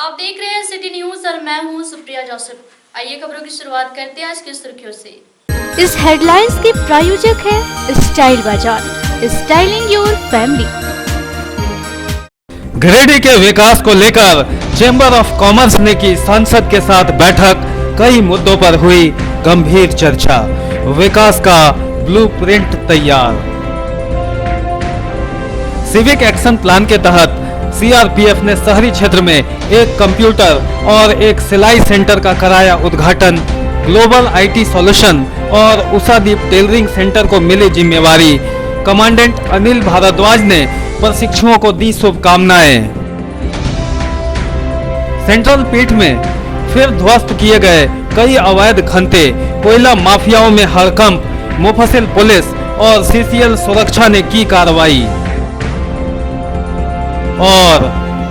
आप देख रहे हैं सिटी न्यूज और मैं हूं सुप्रिया जोसेफ। आइए खबरों की शुरुआत करते हैं आज की सुर्खियों से। इस हेडलाइंस के प्रायोजक है स्टाइल बाजार, स्टाइलिंग योर फैमिली। गिरिडीह के विकास को लेकर चेंबर ऑफ कॉमर्स ने की सांसद के साथ बैठक। कई मुद्दों पर हुई गंभीर चर्चा। विकास का ब्लूप्रिंट तैयार। सिविक एक्शन प्लान के तहत सीआरपीएफ ने शहरी क्षेत्र में एक कंप्यूटर और एक सिलाई सेंटर का कराया उद्घाटन। ग्लोबल आईटी सॉल्यूशन और उषादीप टेलरिंग सेंटर को मिली जिम्मेवारी। कमांडेंट अनिल भारद्वाज ने प्रशिक्षुओं को दी शुभकामनाएं। सेंट्रल पीठ में फिर ध्वस्त किए गए कई अवैध खंते। कोयला माफियाओं में हड़कंप। मुफस्सिल पुलिस और सीसीएल सुरक्षा ने की कार्रवाई। और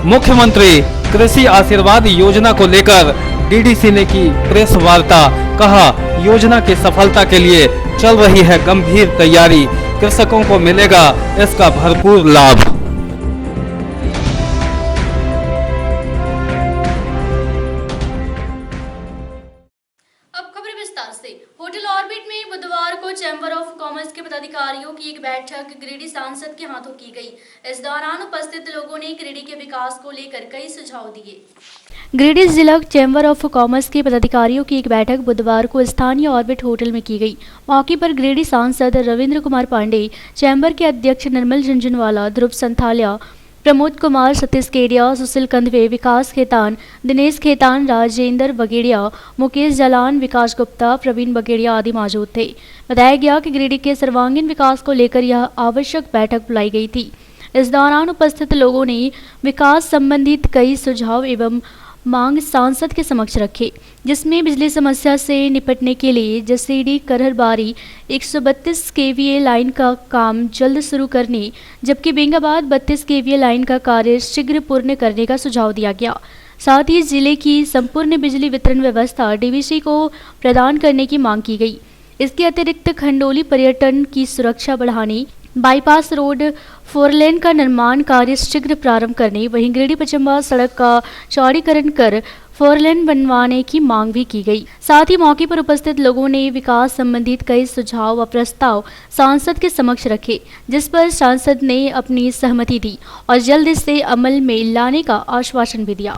मुख्यमंत्री कृषि आशीर्वाद योजना को लेकर डीडीसी ने की प्रेस वार्ता। कहा, योजना की सफलता के लिए चल रही है गंभीर तैयारी। कृषकों को मिलेगा इसका भरपूर लाभ। अब खबरें विस्तार से। होटल ऑर्बिट में बुधवार को चैंबर ऑफ कॉमर्स के पदाधिकारियों की एक बैठक गिरिडीह सांसद के हाथों की गई। इस दौरान उपस्थित लोगों ने गिरिडीह के विकास को लेकर कई सुझाव दिए। गिरिडीह जिला चैंबर ऑफ कॉमर्स के पदाधिकारियों की एक बैठक बुधवार को स्थानीय ऑर्बिट होटल में की गई। मौके पर गिरिडीह सांसद रविंद्र कुमार पांडे, चैंबर के अध्यक्ष निर्मल झुंझुनवाला, ध्रुव संथालिया, प्रमोद कुमार, सतीश केडिया, सुशील कंदवे, विकास खेतान, दिनेश खेतान, राजेंद्र बगेड़िया, मुकेश जलान, विकास गुप्ता, प्रवीण बगेड़िया आदि मौजूद थे। बताया गया कि गिरिडीह के सर्वांगीण विकास को लेकर यह आवश्यक बैठक बुलाई गई थी। इस दौरान उपस्थित लोगों ने विकास संबंधित कई सुझाव एवं मांग सांसद के समक्ष रखे, जिसमें बिजली समस्या से निपटने के लिए जसीडीह करहरबारी 132 केवीए लाइन का काम जल्द शुरू करने, जबकि बेंगाबाद 32 केवीए लाइन का कार्य शीघ्र पूर्ण करने का सुझाव दिया गया। साथ ही जिले की संपूर्ण बिजली वितरण व्यवस्था डीवीसी को प्रदान करने की मांग की गई। इसके अतिरिक्त खंडोली पर्यटन की सुरक्षा बढ़ाने, बाईपास रोड 4 लेन का निर्माण कार्य शीघ्र प्रारंभ करने, वहीं गिरिडीह पचम्बा सड़क का चौड़ीकरण कर 4 लेन बनवाने की मांग भी की गई। साथ ही मौके पर उपस्थित लोगों ने विकास संबंधित कई सुझाव व प्रस्ताव सांसद के समक्ष रखे, जिस पर सांसद ने अपनी सहमति दी और जल्द इसे अमल में लाने का आश्वासन भी दिया।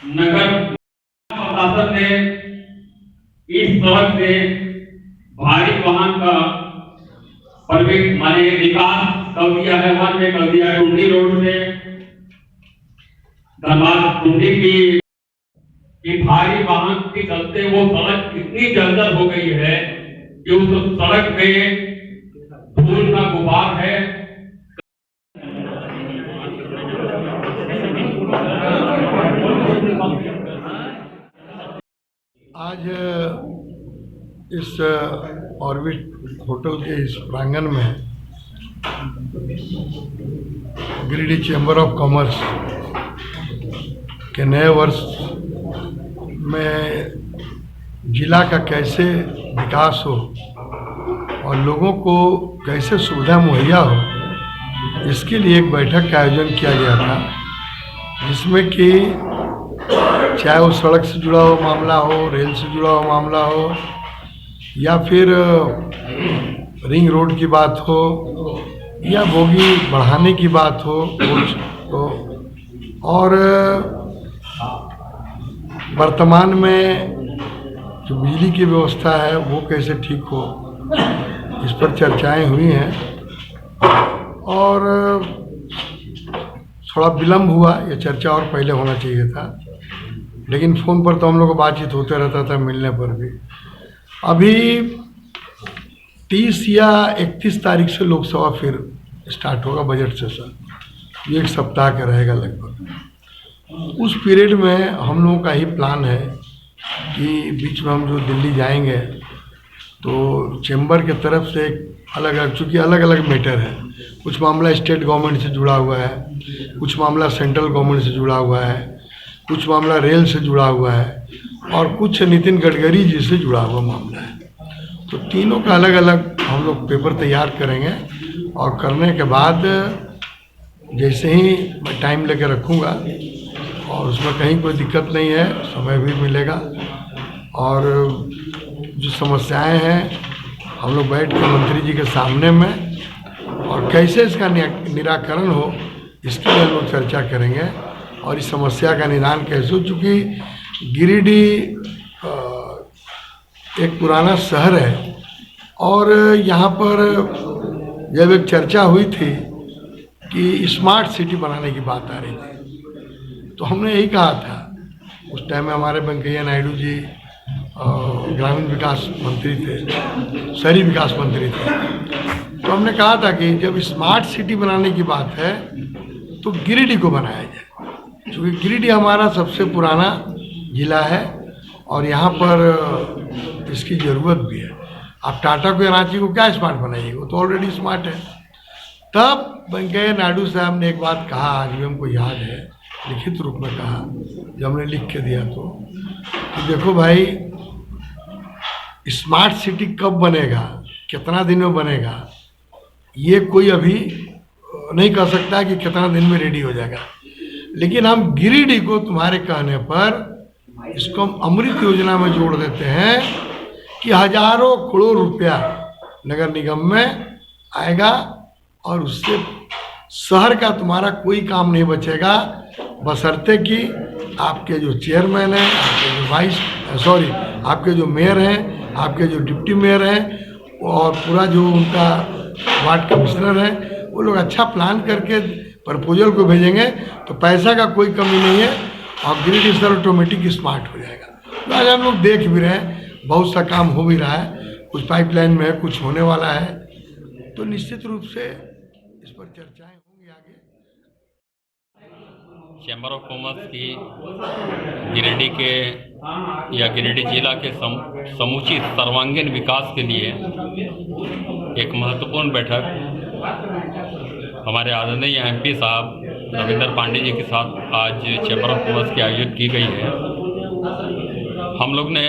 नगर प्रशासन ने इस सड़क से भारी वाहन का परमिट माने विकास कर दिया है। वन में कर दिया टुंडी रोड से धनबाद टुंडी की भारी वाहन के चलते वो सड़क इतनी जर्जर हो गई है कि उस सड़क पे धूल का गुबार है। आज इस ऑर्बिट होटल के इस प्रांगण में गिरिडीह चैम्बर ऑफ कॉमर्स के नए वर्ष में जिला का कैसे विकास हो और लोगों को कैसे सुविधा मुहैया हो, इसके लिए एक बैठक का आयोजन किया गया था, जिसमें कि चाहे वो सड़क से जुड़ा हुआ मामला हो, रेल से जुड़ा हुआ मामला हो, या फिर रिंग रोड की बात हो, या बोगी बढ़ाने की बात हो तो, और वर्तमान में जो बिजली की व्यवस्था है वो कैसे ठीक हो, इस पर चर्चाएं हुई हैं। और थोड़ा विलम्ब हुआ, ये चर्चा और पहले होना चाहिए था, लेकिन फ़ोन पर तो हम लोग को बातचीत होते रहता था मिलने पर भी। अभी 30 या 31 तारीख से लोकसभा फिर स्टार्ट होगा बजट सेशन, ये एक सप्ताह का रहेगा लगभग। उस पीरियड में हम लोगों का ही प्लान है कि बीच में हम जो दिल्ली जाएंगे तो चैम्बर के तरफ से अलग अलग, चूँकि अलग अलग मैटर है, कुछ मामला स्टेट गवर्नमेंट से जुड़ा हुआ है, कुछ मामला सेंट्रल गवर्नमेंट से जुड़ा हुआ है, कुछ मामला रेल से जुड़ा हुआ है और कुछ नितिन गडकरी जी से जुड़ा हुआ मामला है। तो तीनों का अलग अलग हम लोग पेपर तैयार करेंगे और करने के बाद जैसे ही मैं टाइम लेकर रखूँगा और उसमें कहीं कोई दिक्कत नहीं है, समय भी मिलेगा। और जो समस्याएं हैं हम लोग बैठ के मंत्री जी के सामने में और कैसे इसका निराकरण हो इसके लिए हम लोग चर्चा करेंगे। और इस समस्या का निदान कैसे हो, चूँकि गिरिडीह एक पुराना शहर है और यहाँ पर जब एक चर्चा हुई थी कि स्मार्ट सिटी बनाने की बात आ रही थी, तो हमने यही कहा था उस टाइम में, हमारे वेंकैया नायडू जी ग्रामीण विकास मंत्री थे, शहरी विकास मंत्री थे, तो हमने कहा था कि जब स्मार्ट सिटी बनाने की बात है तो गिरिडीह को बनाया जाए, क्योंकि गिरिडीह हमारा सबसे पुराना जिला है और यहाँ पर इसकी ज़रूरत भी है। आप टाटा को या रांची को क्या स्मार्ट बनाइएगा, वो तो ऑलरेडी स्मार्ट है। तब वेंकैया नायडू साहब ने एक बात कहा, आज भी हमको याद है, लिखित रूप में कहा, जब हमने लिख के दिया तो, कि देखो भाई स्मार्ट सिटी कब बनेगा, कितना दिन में बनेगा, ये कोई अभी नहीं कह सकता कि कितना दिन में रेडी हो जाएगा। लेकिन हम गिरिडीह को तुम्हारे कहने पर इसको हम अमृत योजना में जोड़ देते हैं कि हजारों करोड़ रुपया नगर निगम में आएगा और उससे शहर का तुम्हारा कोई काम नहीं बचेगा, बशर्ते कि आपके जो चेयरमैन हैं, आपके जो आपके जो मेयर हैं, आपके जो डिप्टी मेयर हैं और पूरा जो उनका वार्ड कमिश्नर है, वो लोग अच्छा प्लान करके प्रपोजल को भेजेंगे तो पैसा का कोई कमी नहीं है और गिरिडीह शहर ऑटोमेटिक स्मार्ट हो जाएगा। तो आज हम लोग देख भी रहे हैं, बहुत सा काम हो भी रहा है, कुछ पाइपलाइन में है, कुछ होने वाला है, तो निश्चित रूप से इस पर चर्चाएं होंगी आगे। चैम्बर ऑफ कॉमर्स की गिरिडीह के या गिरिडीह जिला के समुचित सर्वांगीण विकास के लिए एक महत्वपूर्ण बैठक हमारे आदरणीय एमपी साहब रविंद्र पांडे जी के साथ आज चैम्बर ऑफ कॉमर्स की आयोजित की गई है। हम लोग ने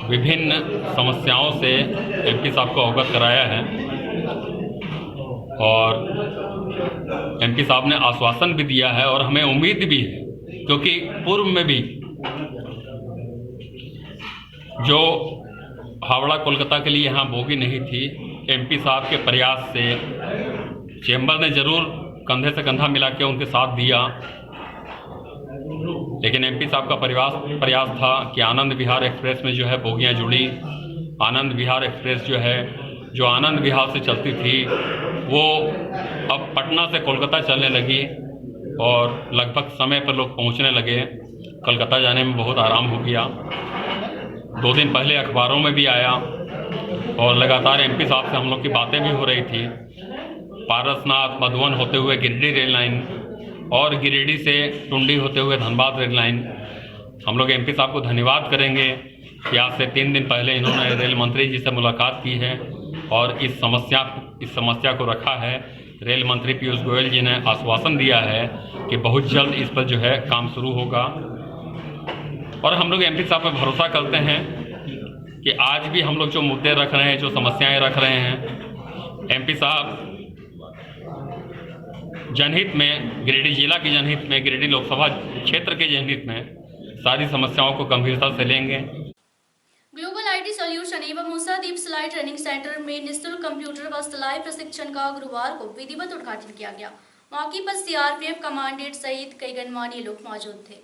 विभिन्न समस्याओं से एमपी साहब को अवगत कराया है और एमपी साहब ने आश्वासन भी दिया है और हमें उम्मीद भी है, क्योंकि पूर्व में भी जो हावड़ा कोलकाता के लिए यहाँ बोगी नहीं थी, एमपी साहब के प्रयास से चैम्बर ने जरूर कंधे से कंधा मिला के उनके साथ दिया, लेकिन एमपी साहब का प्रयास था कि आनंद विहार एक्सप्रेस में जो है बोगियाँ जुड़ी। आनंद विहार एक्सप्रेस जो है, जो आनंद विहार से चलती थी, वो अब पटना से कोलकाता चलने लगी और लगभग समय पर लोग पहुंचने लगे। कोलकाता जाने में बहुत आराम हो गया। 2 दिन पहले अखबारों में भी आया और लगातार एमपी साहब से हम लोग की बातें भी हो रही थी। पारसनाथ मधुबन होते हुए गिरिडीह रेल लाइन और गिरिडीह से टुंडी होते हुए धनबाद रेल लाइन, हम लोग एमपी साहब को धन्यवाद करेंगे कि आज से 3 दिन पहले इन्होंने रेल मंत्री जी से मुलाकात की है और इस समस्या को रखा है। रेल मंत्री पीयूष गोयल जी ने आश्वासन दिया है कि बहुत जल्द इस पर जो है काम शुरू होगा और हम लोग एमपी साहब पर भरोसा करते हैं कि आज भी हम लोग जो मुद्दे रख रहे हैं, जो समस्याएं रख रहे हैं, एमपी साहब जनहित में, गिरिडीह जिला के जनहित में, गिरिडीह लोकसभा क्षेत्र के जनहित में सारी समस्याओं को गंभीरता से लेंगे। ग्लोबल आईटी सॉल्यूशन एवं मूसादीप सिलाई ट्रेनिंग सेंटर में निःशुल्क कंप्यूटर व सिलाई प्रशिक्षण का गुरुवार को विधिवत उद्घाटन किया गया। मौके पर सीआरपीएफ कमांडेंट सहित कई गणमान्य लोग मौजूद थे।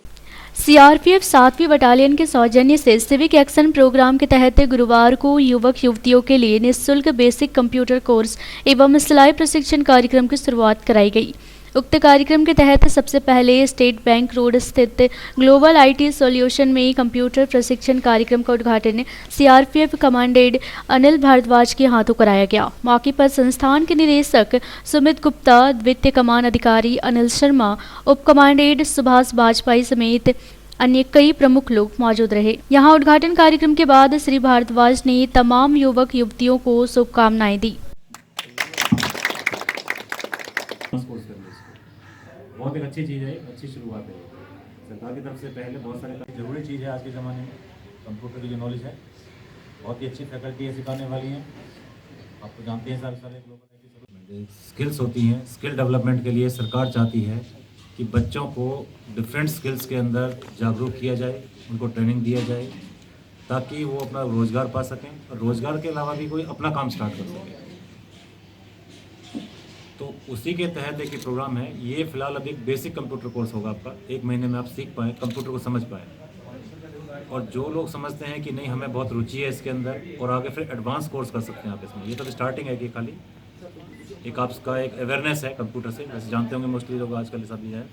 सीआरपीएफ 7वीं बटालियन के सौजन्य से सिविक एक्शन प्रोग्राम के तहत गुरुवार को युवक युवतियों के लिए निःशुल्क बेसिक कंप्यूटर कोर्स एवं सिलाई प्रशिक्षण कार्यक्रम की शुरुआत कराई गई। उक्त कार्यक्रम के तहत सबसे पहले स्टेट बैंक रोड स्थित ग्लोबल आईटी सॉल्यूशन में कंप्यूटर प्रशिक्षण कार्यक्रम का उद्घाटन सीआरपीएफ कमांडेंट अनिल भारद्वाज के हाथों कराया गया। मौके पर संस्थान के निदेशक सुमित गुप्ता, द्वितीय कमान अधिकारी अनिल शर्मा, उप कमांडेंट सुभाष वाजपेयी समेत अन्य कई प्रमुख लोग मौजूद रहे। यहां उद्घाटन कार्यक्रम के बाद श्री भारद्वाज ने तमाम युवक युवतियों को शुभकामनाएं दी। बहुत एक अच्छी चीज़ है, अच्छी शुरुआत है। सरकार की तरफ से पहले बहुत सारे ज़रूरी चीज़ है आज के ज़माने में। कंप्यूटर की जो नॉलेज है, बहुत ही अच्छी फैकल्टी है सिखाने वाली हैं। आपको जानते हैं सारे ग्लोबल आईटी स्किल्स होती हैं। स्किल डेवलपमेंट के लिए सरकार चाहती है कि बच्चों को डिफरेंट स्किल्स के अंदर जागरूक किया जाए, उनको ट्रेनिंग दिया जाए ताकि वो अपना रोज़गार पा सकें और रोज़गार के अलावा भी कोई अपना काम स्टार्ट कर सके। तो उसी के तहत एक प्रोग्राम है ये। फ़िलहाल अभी एक बेसिक कंप्यूटर कोर्स होगा आपका, 1 महीने में आप सीख पाएँ, कंप्यूटर को समझ पाएँ। और जो लोग समझते हैं कि नहीं हमें बहुत रुचि है इसके अंदर और आगे फिर एडवांस कोर्स कर सकते हैं आप इसमें। ये तो स्टार्टिंग है कि खाली एक आपका एक अवेयरनेस है कंप्यूटर से, वैसे जानते होंगे मोस्टली लोग आजकल सब चीज़ें हैं,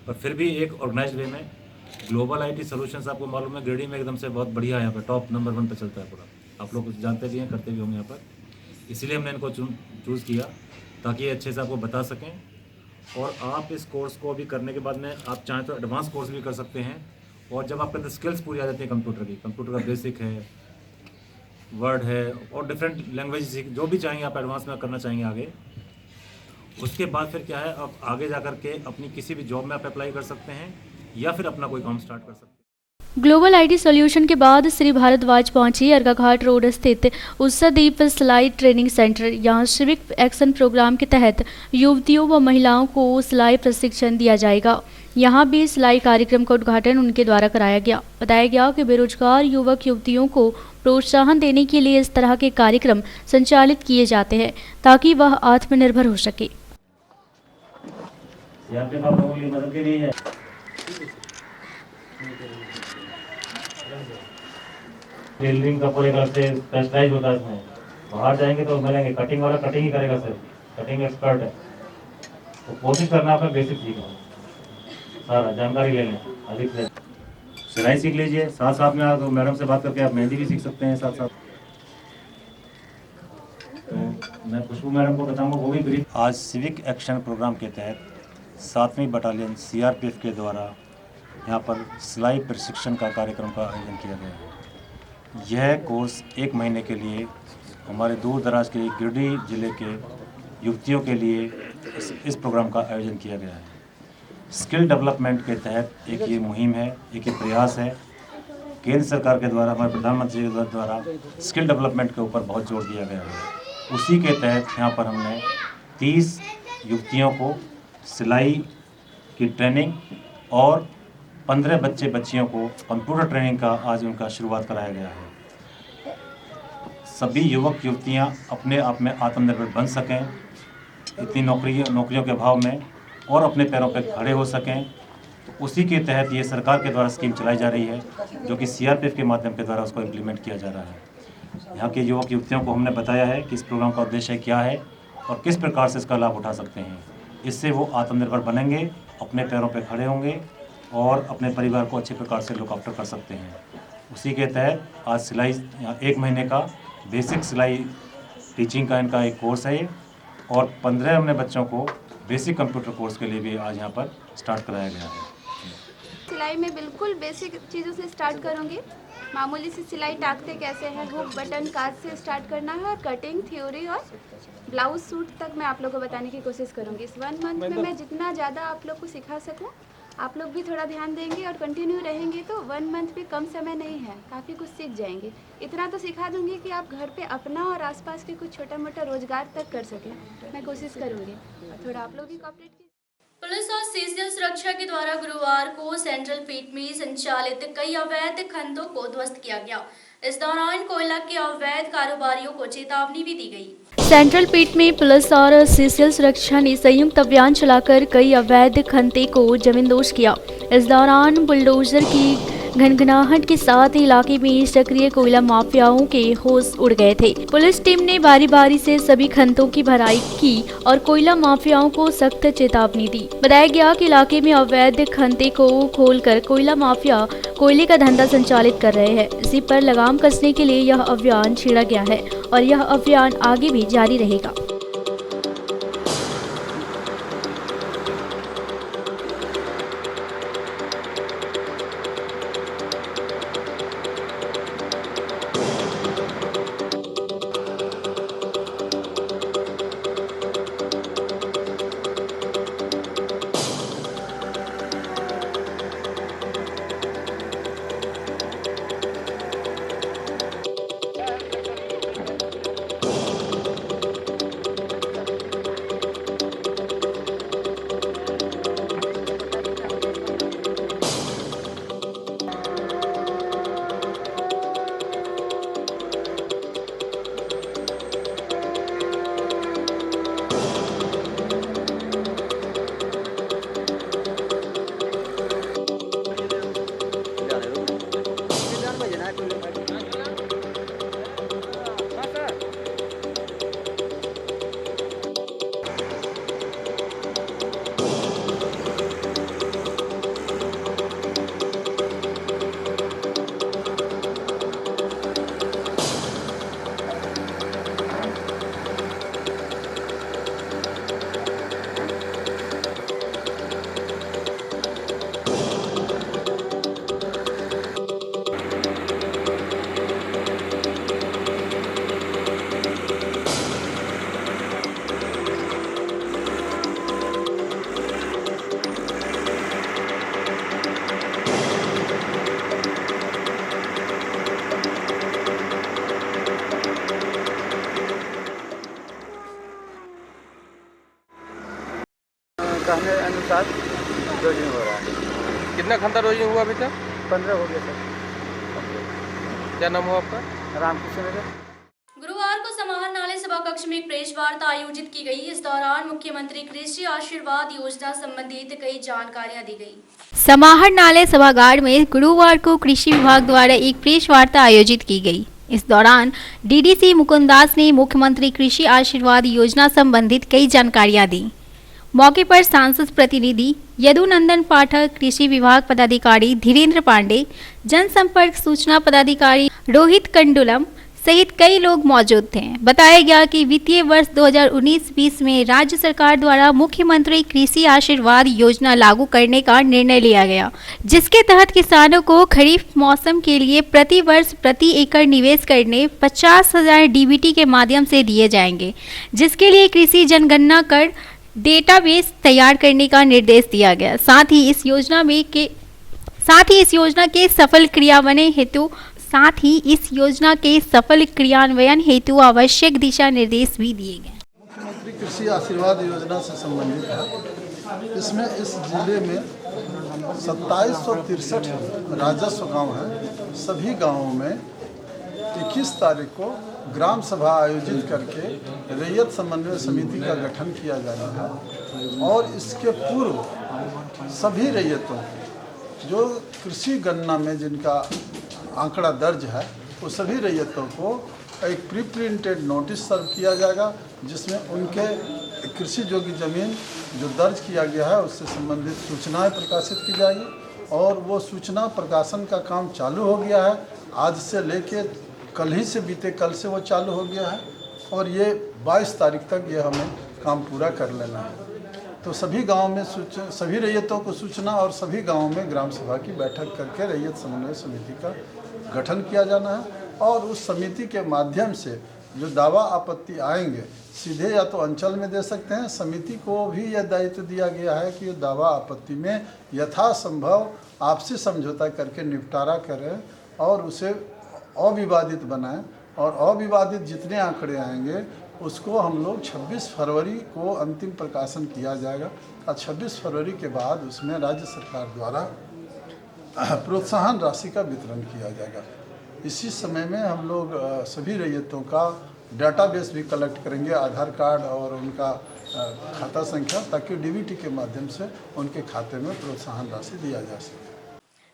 पर फिर भी एक ऑर्गेनाइज वे में ग्लोबल आईटी सॉल्यूशंस आपको मालूम है ग्रेडी में एकदम से बहुत बढ़िया है, यहाँ पर टॉप नंबर 1 पर चलता है पूरा। आप लोग जानते भी हैं, करते भी होंगे यहाँ पर, इसीलिए हमने इनको चूज़ किया ताकि ये अच्छे से आपको बता सकें। और आप इस कोर्स को भी करने के बाद में आप चाहें तो एडवांस कोर्स भी कर सकते हैं। और जब आपके अंदर स्किल्स पूरी आ जाती है कंप्यूटर की, कंप्यूटर का बेसिक है, वर्ड है और डिफरेंट लैंग्वेज जो भी चाहेंगे आप एडवांस में करना चाहेंगे आगे, उसके बाद फिर क्या है आप आगे जा कर के अपनी किसी भी जॉब में आप अप्लाई कर सकते हैं या फिर अपना कोई काम स्टार्ट कर सकते हैं। ग्लोबल आईटी सॉल्यूशन के बाद श्री भारद्वाज पहुंची अर्काघाट रोड स्थित उत्सदीप सिलाई ट्रेनिंग सेंटर। यहां सिविक एक्शन प्रोग्राम के तहत युवतियों व महिलाओं को सिलाई प्रशिक्षण दिया जाएगा। यहां भी सिलाई कार्यक्रम का उद्घाटन उनके द्वारा कराया गया। बताया गया कि बेरोजगार युवक युवतियों को प्रोत्साहन देने के लिए इस तरह के कार्यक्रम संचालित किए जाते हैं ताकि वह आत्मनिर्भर हो सके। यहाँ पे आप लोगों की मदद के लिए है। टेलरिंग का पूरे घर से स्पेशलाइज होता है इसमें। बाहर जाएंगे तो मिलेंगे कटिंग वाला कटिंग ही करेगा, सिर्फ कटिंग एक्सपर्ट है। तो कोशिश करना आपने बेसिक सीखना, सारा जानकारी ले लें अधिक से। सिलाई सीख लीजिए, साथ साथ में आप मैडम से बात करके आप मेहंदी भी सीख सकते हैं साथ साथ। तो मैं खुशबू मैडम को बताऊंगा वो भी ब्रीफ। आज सिविक एक्शन प्रोग्राम के तहत 7वीं बटालियन CRPF के द्वारा यहाँ पर सिलाई प्रशिक्षण का कार्यक्रम का आयोजन किया गया है। यह कोर्स 1 महीने के लिए हमारे दूर दराज के गिरिडीह जिले के युवतियों के लिए इस प्रोग्राम का आयोजन किया गया है। स्किल डेवलपमेंट के तहत एक ये मुहिम है, एक ये प्रयास है केंद्र सरकार के द्वारा, हमारे प्रधानमंत्री के द्वारा स्किल डेवलपमेंट के ऊपर बहुत जोर दिया गया है। उसी के तहत यहाँ पर हमने 30 युवतियों को सिलाई की ट्रेनिंग और 15 बच्चे बच्चियों को कंप्यूटर ट्रेनिंग का आज उनका शुरुआत कराया गया है। सभी युवक युवतियां अपने आप में आत्मनिर्भर बन सकें इतनी नौकरियों के अभाव में और अपने पैरों पर खड़े हो सकें। तो उसी के तहत ये सरकार के द्वारा स्कीम चलाई जा रही है जो कि CRPF के माध्यम के द्वारा उसको इम्प्लीमेंट किया जा रहा है। यहाँ के युवक युवतियों को हमने बताया है कि इस प्रोग्राम का उद्देश्य क्या है और किस प्रकार से इसका लाभ उठा सकते हैं। इससे वो आत्मनिर्भर बनेंगे, अपने पैरों पर खड़े होंगे और अपने परिवार को अच्छे प्रकार से लुक आफ्टर कर सकते हैं। उसी के तहत आज सिलाई 1 महीने का बेसिक सिलाई टीचिंग का इनका एक कोर्स है ये, और 15 हमने बच्चों को बेसिक कंप्यूटर कोर्स के लिए भी आज यहाँ पर स्टार्ट कराया गया है। सिलाई में बिल्कुल बेसिक चीज़ों से स्टार्ट करूँगी। मामूली सी सिलाई टाकते कैसे हैं, हुक बटन काज से स्टार्ट करना है और कटिंग थ्योरी और ब्लाउज सूट तक मैं आप लोगों को बताने की कोशिश करूँगी। इस 1 मंथ में मैं जितना ज़्यादा आप लोग को सिखा सकूँ, आप लोग भी थोड़ा ध्यान देंगे और कंटिन्यू रहेंगे तो 1 मंथ भी कम समय नहीं है, काफ़ी कुछ सीख जाएंगे। इतना तो सिखा दूंगी कि आप घर पे अपना और आसपास के कुछ छोटा मोटा रोजगार तक कर सकें। मैं कोशिश करूंगी, थोड़ा आप लोग भी कॉपरेट कीजिए। पुलिस और सीसीएल सुरक्षा के द्वारा गुरुवार को सेंट्रल पीट में संचालित कई अवैध खंडों को ध्वस्त किया गया। इस दौरान कोयला के अवैध कारोबारियों को चेतावनी भी दी गई। सेंट्रल पीट में पुलिस और सीसीएल सुरक्षा ने संयुक्त अभियान चलाकर कई अवैध खंते को जमींदोज किया। इस दौरान बुलडोजर की घनघनाहट के साथ इलाके में सक्रिय कोयला माफियाओं के होश उड़ गए थे। पुलिस टीम ने बारी बारी से सभी खंतों की भराई की और कोयला माफियाओं को सख्त चेतावनी दी। बताया गया कि इलाके में अवैध खंते को खोलकर कोयला माफिया कोयले का धंधा संचालित कर रहे हैं। इसी पर लगाम कसने के लिए यह अभियान छेड़ा गया है और यह अभियान आगे भी जारी रहेगा। साथ डोजिंग हो रहा है। कितना घंटा डोजिंग हुआ अभी तक? 15 हो गया सर। क्या नाम हुआ आपका? रामकृष्ण नगर। गुरुवार को समाहरणालय सभा कक्ष में एक प्रेस वार्ता आयोजित की गई। इस दौरान मुख्यमंत्री कृषि आशीर्वाद योजना संबंधित कई जानकारियां दी गई। समाहरणालय सभागार में गुरुवार को कृषि विभाग द्वारा एक प्रेस वार्ता आयोजित की गई। इस दौरान डीडीसी मुकुंदास ने मुख्यमंत्री कृषि आशीर्वाद योजना संबंधित कई जानकारियां दी। मौके पर सांसद प्रतिनिधि यदुनंदन पाठक, कृषि विभाग पदाधिकारी धीरेन्द्र पांडे, जनसंपर्क सूचना पदाधिकारी रोहित कंडुलम सहित कई लोग मौजूद थे। बताया गया कि वित्तीय वर्ष 2019-20 में राज्य सरकार द्वारा मुख्यमंत्री कृषि आशीर्वाद योजना लागू करने का निर्णय लिया गया, जिसके तहत किसानों को खरीफ मौसम के लिए प्रति वर्ष प्रति एकड़ निवेश करने 50,000 डीबीटी के माध्यम से दिए जाएंगे, जिसके लिए कृषि जनगणना कर डेटाबेस तैयार करने का निर्देश दिया गया। साथ ही इस योजना के सफल क्रियान्वयन हेतु आवश्यक दिशा निर्देश भी दिए गए। मुख्यमंत्री कृषि आशीर्वाद योजना से संबंधित है। इसमें इस जिले में 2763 राजस्व गांव हैं। सभी गांवों में 21 तारीख को ग्राम सभा आयोजित करके रैयत समन्वय समिति का गठन किया जाना है और इसके पूर्व सभी रैयतों जो कृषि गणना में जिनका आंकड़ा दर्ज है वो सभी रैयतों को एक प्री प्रिंटेड नोटिस सर्व किया जाएगा, जिसमें उनके कृषि योग्य जमीन जो दर्ज किया गया है उससे संबंधित सूचनाएं प्रकाशित की जाएगी और वो सूचना प्रकाशन का काम चालू हो गया है। आज से लेके कल ही से बीते कल से वो चालू हो गया है और ये 22 तारीख तक ये हमें काम पूरा कर लेना है। तो सभी गाँव में सभी रैयतों को सूचना और सभी गाँवों में ग्राम सभा की बैठक करके रैयत समन्वय समिति का गठन किया जाना है और उस समिति के माध्यम से जो दावा आपत्ति आएंगे सीधे या तो अंचल में दे सकते हैं। समिति को भी यह दायित्व दिया गया है कि दावा आपत्ति में यथासंभव आपसी समझौता करके निपटारा करें और उसे अविवादित बनाएं और अविवादित जितने आंकड़े आएंगे उसको हम लोग 26 फरवरी को अंतिम प्रकाशन किया जाएगा और 26 फरवरी के बाद उसमें राज्य सरकार द्वारा प्रोत्साहन राशि का वितरण किया जाएगा। इसी समय में हम लोग सभी रैयतों का डेटाबेस भी कलेक्ट करेंगे, आधार कार्ड और उनका खाता संख्या, ताकि डीबीटी के माध्यम से उनके खाते में प्रोत्साहन राशि दिया जा सके।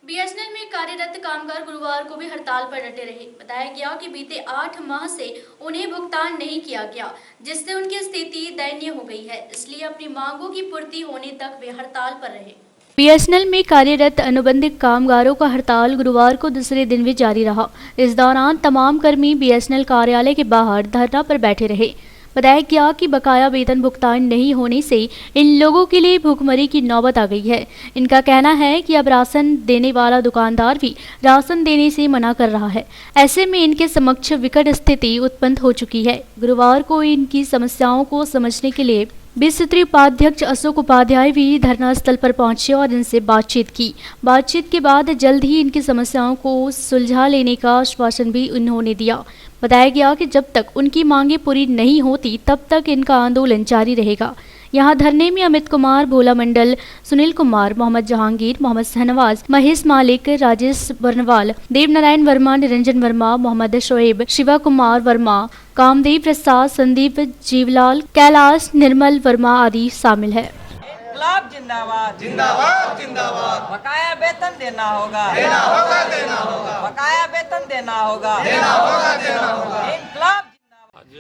बीएसएनएल में कार्यरत कामगार गुरुवार को भी हड़ताल पर डटे रहे। बताया गया कि बीते 8 माह से उन्हें भुगतान नहीं किया गया, जिससे उनकी स्थिति दयनीय हो गई है। इसलिए अपनी मांगों की पूर्ति होने तक वे हड़ताल पर रहे। बीएसएनएल में कार्यरत अनुबंधित कामगारों का हड़ताल गुरुवार को दूसरे दिन भी जारी रहा। इस दौरान तमाम कर्मी बीएसएनएल कार्यालय के बाहर धरना पर बैठे रहे। बताया गया कि बकाया वेतन भुगतान नहीं होने से इन लोगों के लिए भूखमरी की नौबत आ गई है। इनका कहना है कि अब राशन देने वाला दुकानदार भी राशन देने से मना कर रहा है। ऐसे में इनके समक्ष विकट स्थिति उत्पन्न हो चुकी है। गुरुवार को इनकी समस्याओं को समझने के लिए विस्तृत उपाध्यक्ष अशोक उपाध्याय भी धरना स्थल पर पहुंचे और इनसे बातचीत की। बातचीत के बाद जल्द ही इनकी समस्याओं को सुलझा लेने का आश्वासन भी उन्होंने दिया। बताया गया कि जब तक उनकी मांगें पूरी नहीं होती तब तक इनका आंदोलन जारी रहेगा। यहाँ धरने में अमित कुमार, भोला मंडल, सुनील कुमार, मोहम्मद जहांगीर, मोहम्मद शहनवाज, महेश मालिक, राजेश बर्नवाल, देवनारायण वर्मा, निरंजन वर्मा, मोहम्मद शोएब, शिवा कुमार वर्मा, कामदेव प्रसाद, संदीप जीवलाल, कैलाश, निर्मल वर्मा आदि शामिल है। इनकलाब जिंदाबाद जिंदाबाद जिंदाबाद। बकाया वेतन देना होगा देना होगा देना होगा। बकाया वेतन देना होगा देना होगा देना होगा। इनकलाब जिंदाबाद। आज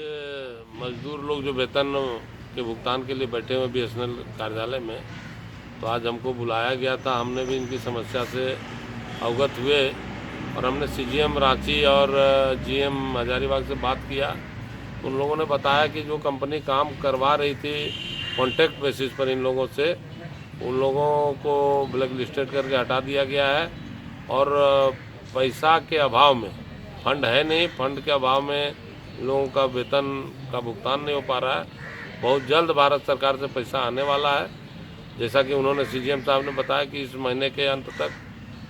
मजदूर लोग जो वेतन के भुगतान के लिए बैठे हुए बीएसएनएल कार्यालय में, तो आज हमको बुलाया गया था। हमने भी इनकी समस्या से अवगत हुए और हमने सीजीएम रांची और जीएम हजारीबाग से बात किया। उन लोगों ने बताया कि जो कंपनी काम करवा रही थी कॉन्ट्रैक्ट बेसिस पर इन लोगों से, उन लोगों को ब्लैक लिस्टेड करके हटा दिया गया है और पैसा के अभाव में, फंड है नहीं, फंड के अभाव में लोगों का वेतन का भुगतान नहीं हो पा रहा है। बहुत जल्द भारत सरकार से पैसा आने वाला है। जैसा कि उन्होंने सीजीएम साहब ने बताया कि इस महीने के अंत तक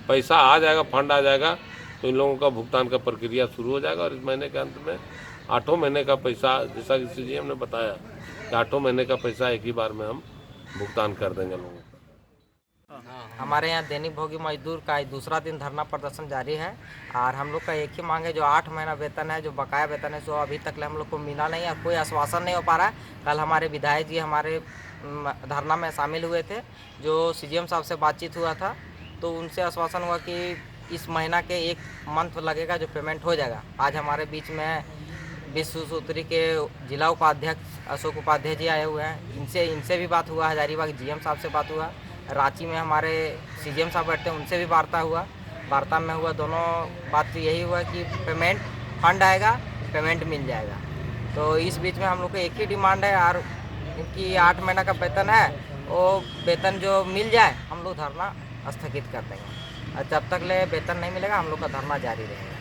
पैसा आ जाएगा, फंड आ जाएगा, तो इन लोगों का भुगतान का प्रक्रिया शुरू हो जाएगा और इस महीने के अंत में 8 महीने का पैसा, जैसा कि सीजीएम ने बताया कि 8 महीने का पैसा एक ही बार में हम भुगतान कर देंगे लोगों को। हमारे यहाँ दैनिक भोगी मजदूर का दूसरा दिन धरना प्रदर्शन जारी है और हम लोग का एक ही मांग है, जो 8 महीना वेतन है, जो बकाया वेतन है, जो अभी तक हम लोग को मिला नहीं है, कोई आश्वासन नहीं हो पा रहा है। कल हमारे विधायक जी हमारे धरना में शामिल हुए थे, जो सीजीएम साहब से बातचीत हुआ था, तो उनसे आश्वासन हुआ कि इस महीना के 1 मंथ लगेगा जो पेमेंट हो जाएगा। आज हमारे बीच में विश्व सूत्री के जिला उपाध्यक्ष अशोक उपाध्याय जी आए हुए हैं, इनसे भी बात हुआ, हजारीबाग जीएम साहब से बात हुआ, रांची में हमारे सीजीएम साहब बैठते हैं, उनसे भी वार्ता में हुआ। दोनों बात यही हुआ कि पेमेंट फंड आएगा, पेमेंट मिल जाएगा। तो इस बीच में हम लोग को एक ही डिमांड है और इनकी 8 महीना का वेतन है, वो वेतन जो मिल जाए हम लोग धरना स्थगित कर देंगे, और जब तक ले वेतन नहीं मिलेगा हम लोग का धरना जारी रहेगा।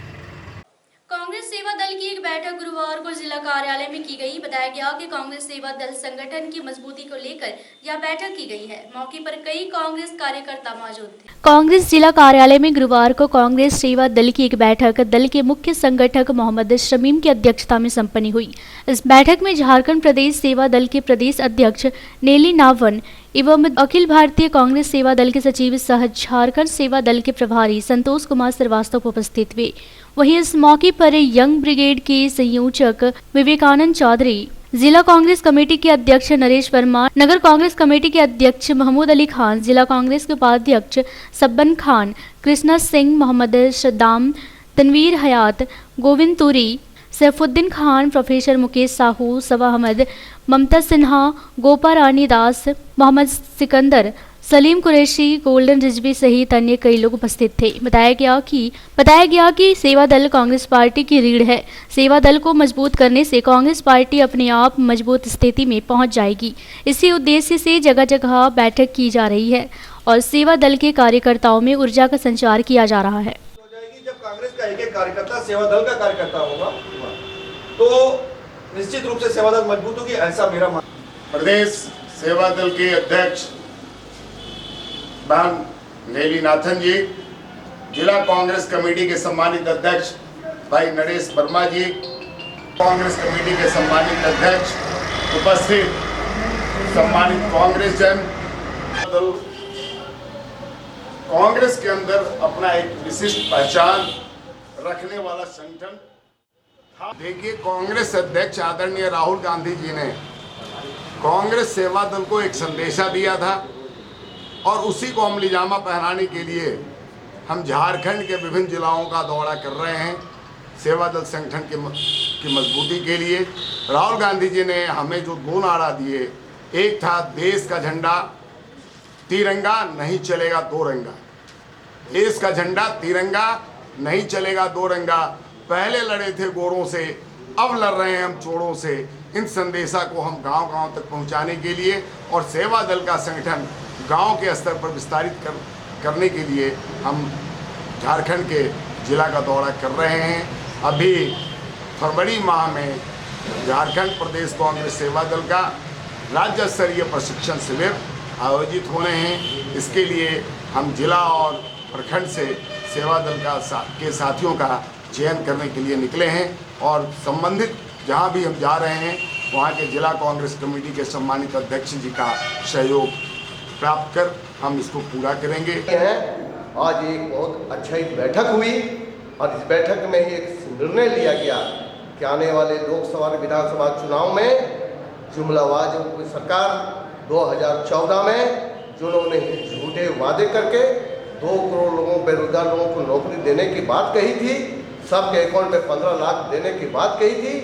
कांग्रेस सेवा दल की एक बैठक गुरुवार को जिला कार्यालय में की गई। बताया गया कि कांग्रेस सेवा दल संगठन की मजबूती को लेकर यह बैठक की गई है। मौके पर कई कांग्रेस कार्यकर्ता मौजूद थे। कांग्रेस जिला कार्यालय में गुरुवार को कांग्रेस सेवा दल की एक बैठक दल के मुख्य संगठक मोहम्मद शमीम की अध्यक्षता में संपन्न हुई। इस बैठक में झारखंड प्रदेश सेवा दल के प्रदेश अध्यक्ष नेली नावन एवं अखिल भारतीय कांग्रेस सेवा दल के सचिव सह झारखंड सेवा दल के प्रभारी संतोष कुमार श्रीवास्तव उपस्थित हुए। वहीं इस मौके पर यंग ब्रिगेड के संयोजक विवेकानंद चौधरी, जिला कांग्रेस कमेटी के अध्यक्ष नरेश वर्मा, नगर कांग्रेस कमेटी के अध्यक्ष महमूद अली खान, जिला कांग्रेस के उपाध्यक्ष सब्बन खान, कृष्णा सिंह, मोहम्मद सद्दाम, तनवीर हयात, गोविंद तुरी, सैफुद्दीन खान, प्रोफेसर मुकेश साहू, सबा अहमद, ममता सिन्हा, गोपा रानी दास, मोहम्मद सिकंदर, सलीम कुरैशी, गोल्डन रिजवी सहित अन्य कई लोग उपस्थित थे। बताया गया कि सेवा दल कांग्रेस पार्टी की रीढ़ है। सेवा दल को मजबूत करने से कांग्रेस पार्टी अपने आप मजबूत स्थिति में पहुंच जाएगी। इसी उद्देश्य से जगह जगह बैठक की जा रही है और सेवा दल के कार्यकर्ताओं में ऊर्जा का संचार किया जा रहा है। जब कांग्रेस का एक कार्यकर्ता सेवा दल का कार्यकर्ता होगा तो निश्चित रूप से सेवा दल मजबूत होगी, ऐसा मेरा मानना। प्रदेश सेवा दल के अध्यक्ष बहन नेली नाथन जी, जिला कांग्रेस कमेटी के सम्मानित अध्यक्ष भाई नरेश वर्मा जी, कांग्रेस कमेटी के सम्मानित अध्यक्ष, उपस्थित सम्मानित कांग्रेस जन, कांग्रेस के अंदर अपना एक विशिष्ट पहचान रखने वाला संगठन था। देखिए, कांग्रेस अध्यक्ष आदरणीय राहुल गांधी जी ने कांग्रेस सेवा दल को एक संदेशा दिया था और उसी को अमलीजामा पहनाने के लिए हम झारखंड के विभिन्न जिलाओं का दौरा कर रहे हैं सेवा दल संगठन की मजबूती के लिए। राहुल गांधी जी ने हमें जो 2 नारा दिए, एक था देश का झंडा तिरंगा नहीं चलेगा 2 रंगा, देश का झंडा तिरंगा नहीं चलेगा 2 रंगा। पहले लड़े थे गोरों से, अब लड़ रहे हैं हम चोरों से। इन संदेशा को हम गांव-गांव तक पहुंचाने के लिए और सेवा दल का संगठन गांव के स्तर पर विस्तारित करने के लिए हम झारखंड के जिला का दौरा कर रहे हैं। अभी फरवरी माह में झारखंड प्रदेश कांग्रेस सेवा दल का राज्य स्तरीय प्रशिक्षण शिविर आयोजित होने हैं। इसके लिए हम जिला और प्रखंड से सेवा दल के साथियों का चयन करने के लिए निकले हैं और संबंधित जहां भी हम जा रहे हैं वहां के जिला कांग्रेस कमेटी के सम्मानित अध्यक्ष जी का सहयोग प्राप्त कर हम इसको पूरा करेंगे। आज एक बहुत अच्छा एक बैठक हुई और इस बैठक में ही एक निर्णय लिया गया कि आने वाले लोकसभा और विधानसभा चुनाव में जुमलावाज कोई सरकार 2014 में जिन्होंने झूठे वादे करके 2 करोड़ लोगों बेरोजगार लोगों को नौकरी देने की बात कही थी, सबके अकाउंट में 15 लाख देने की बात कही थी,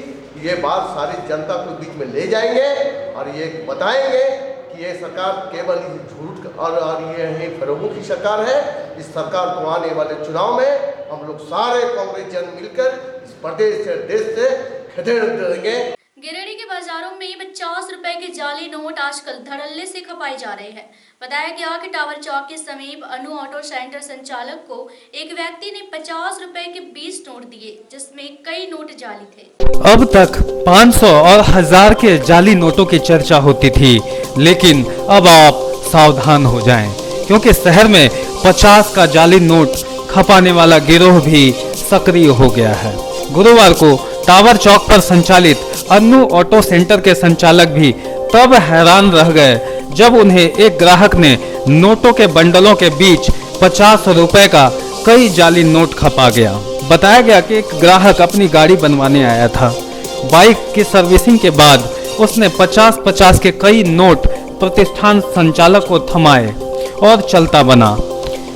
ये बात सारी जनता को बीच में ले जाएंगे और ये बताएंगे कि ये सरकार केवल झूठ और ये फरोगों की सरकार है। इस सरकार को आने वाले चुनाव में हम लोग सारे कांग्रेस जन मिलकर इस प्रदेश से देश से खदेड़ देंगे। गिरिडीह के बाजारों में 50 रुपए के जाली नोट आजकल धड़ल्ले से खपाए जा रहे हैं। बताया गया कि टावर चौक के समीप अनु ऑटो सेंटर संचालक को एक व्यक्ति ने 50 रुपए के 20 नोट दिए, जिसमें कई नोट जाली थे। अब तक 500 और 1000 के जाली नोटों की चर्चा होती थी, लेकिन अब आप सावधान हो जाएं, क्योंकि शहर में 50 का जाली नोट खपाने वाला गिरोह भी सक्रिय हो गया है। गुरुवार को टावर चौक पर संचालित अन्नू ऑटो सेंटर के संचालक भी तब हैरान रह गए जब उन्हें एक ग्राहक ने नोटों के बंडलों के बीच 50 रुपए का कई जाली नोट खपा गया। बताया गया कि एक ग्राहक अपनी गाड़ी बनवाने आया था। बाइक की सर्विसिंग के बाद उसने 50-50 के कई नोट प्रतिष्ठान संचालक को थमाए और चलता बना।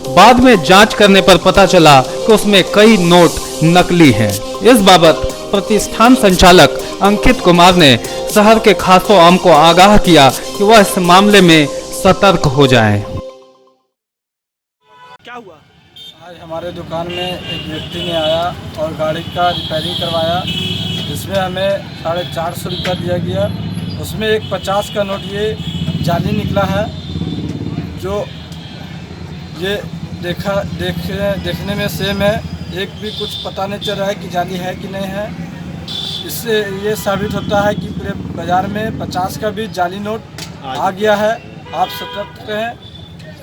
बाद में जांच करने पर पता चला कि उसमें कई नोट नकली हैं। इस बाबत प्रतिष्ठान संचालक अंकित कुमार ने शहर के खासो आम को आगाह किया कि वह इस मामले में सतर्क हो जाएं। क्या हुआ? आज हमारे दुकान में एक व्यक्ति ने आया और गाड़ी का रिपेयरिंग करवाया, जिसमें हमें 450 रुपया दिया गया। उसमें एक 50 का नोट ये जाली निकला है, जो ये देखने में सेम है। एक भी कुछ पता नहीं चल रहा है कि जाली है कि नहीं है। इससे ये साबित होता है कि पूरे बाज़ार में 50 का भी जाली नोट आ गया है। आप सतर्क रहें,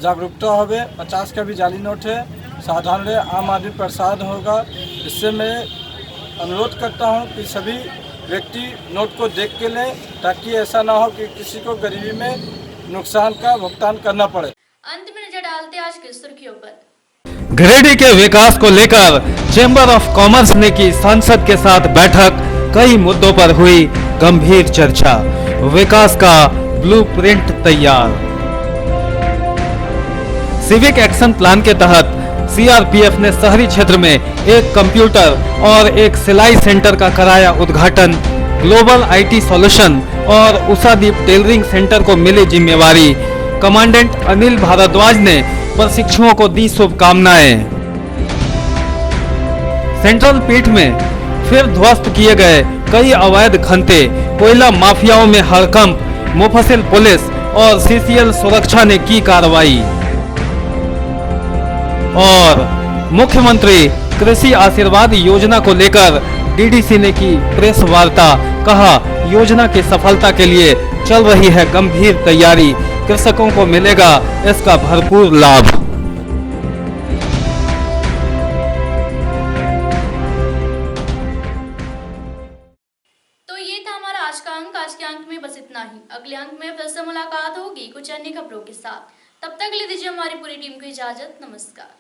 जागरूकता होवे। 50 का भी जाली नोट है, सावधान रहे, आम आदमी परेशान होगा। इससे मैं अनुरोध करता हूं कि सभी व्यक्ति नोट को देख के लें, ताकि ऐसा ना हो कि किसी को गरीबी में नुकसान का भुगतान करना पड़े। अंत में नजर डालते आज की सुर्खियों पर। गिरिडीह के विकास को लेकर चेंबर ऑफ कॉमर्स ने की सांसद के साथ बैठक। कई मुद्दों पर हुई गंभीर चर्चा। विकास का ब्लूप्रिंट तैयार। सिविक एक्शन प्लान के तहत सीआरपीएफ ने शहरी क्षेत्र में एक कंप्यूटर और एक सिलाई सेंटर का कराया उद्घाटन। ग्लोबल आईटी सॉल्यूशन और उषादीप टेलरिंग सेंटर को मिली जिम्मेवारी। कमांडेंट अनिल भारद्वाज ने प्रशिक्षुओं को दी शुभकामनाएं। सेंट्रल पीठ में फिर ध्वस्त किए गए कई अवैध खंते। कोयला माफियाओं में हड़कंप। मुफस्सिल पुलिस और सीसीएल सुरक्षा ने की कार्रवाई। और मुख्यमंत्री कृषि आशीर्वाद योजना को लेकर डीडीसी ने की प्रेस वार्ता। कहा, योजना की सफलता के लिए चल रही है गंभीर तैयारी। कृषकों को मिलेगा इसका भरपूर लाभ। तो ये था हमारा आज का अंक। आज के अंक में बस इतना ही। अगले अंक में फिर से मुलाकात होगी कुछ अन्य खबरों के साथ। तब तक ले दीजिए हमारी पूरी टीम को इजाजत। नमस्कार।